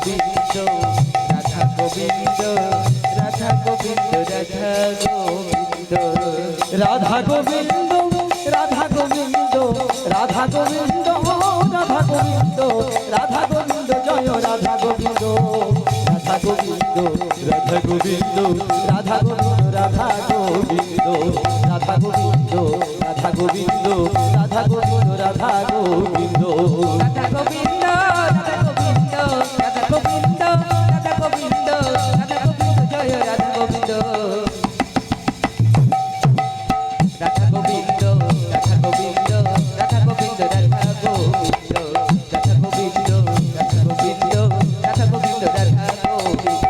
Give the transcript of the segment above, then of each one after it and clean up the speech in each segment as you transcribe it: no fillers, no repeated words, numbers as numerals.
গোবিন্দ রাধা গোবিন্দ রাধা গোবিন্দ রাধা গোবিন্দ রাধা গোবিন্দ রাধা গোবিন্দ রাধা গোবিন্দ রাধা গোবিন্দ জয় রাধা গোবিন্দ রাধা গোবিন্দ রাধা গোবিন্দ রাধা গোবিন্দ রাধা গোবিন্দ রাধা গোবিন্দ রাধা গোবিন্দ রাধা গোবিন্দ রাধা গোবিন্দ রাধা গোবিন্দ রাধা গোবিন্দ রাধা গোবিন্দ রাধা গোবিন্দ রাধা গোবিন্দ জয় রাধা গোবিন্দ রাধা গোবিন্দ রাধা গোবিন্দ রাধা গোবিন্দ রাধা গোবিন্দ রাধা গোবিন্দ রাধা গোবিন্দ রাধা গোবিন্দ রাধা গোবিন্দ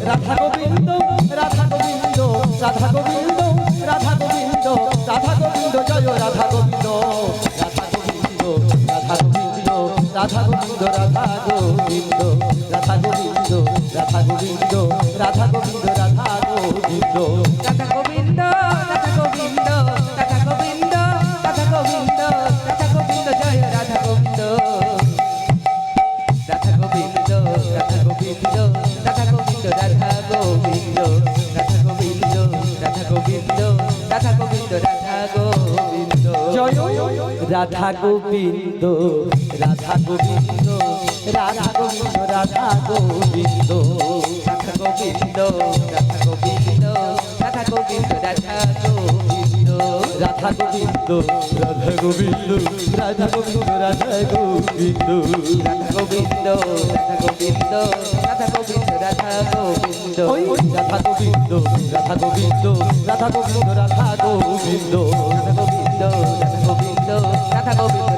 রাধা গোবিন্দ রাধা গোবিন্দ রাধা গোবিন্দ রাধা গোবিন্দ রাধা গোবিন্দ জয় রাধা গোবিন্দ রাধা গোবিন্দ রাধা গোবিন্দ রাধা গোবিন্দ রাধা গোবিন্দ রাধা গোবিন্দ রাধা গোবিন্দ রাধা গোবিন্দ রাধা গোবিন্দ রাধা গোবিন্দ রাধা গোবিন্দ রাধা গোবিন্দ রাধা গোবিন্দ রাধা গোবিন্দ জয় রাধা গোবিন্দ রাধা গোবিন্দ রাধা গোবিন্দ রাধা গোবিন্দ রাধা গোবিন্দ রাধা গোবিন্দ রাধা গোবিন্দ রাধা গোবিন্দ রাধা গোবিন্দ জয় রাধা গোবিন্দ রাধা গোবিন্দ রাধা গোবিন্দ রাধা গোবিন্দ রাধা গোবিন্দ রাধা গোবিন্দ রাধা গোবিন্দ রাধা গোবিন্দ রাধা গোবিন্দ রাধা গোবিন্দ রাধা গোবিন্দ রাধা গোবিন্দ রাধা গোবিন্দ রাধা গোবিন্দ রাধা গোবিন্দ রাধা গোবিন্দ ওই রাধা গোবিন্দ রাধা গোবিন্দ রাধা গোবিন্দ রাধা গোবিন্দ রাধা গোবিন্দ রাধা গোবিন্দ রাধা গোবিন্দ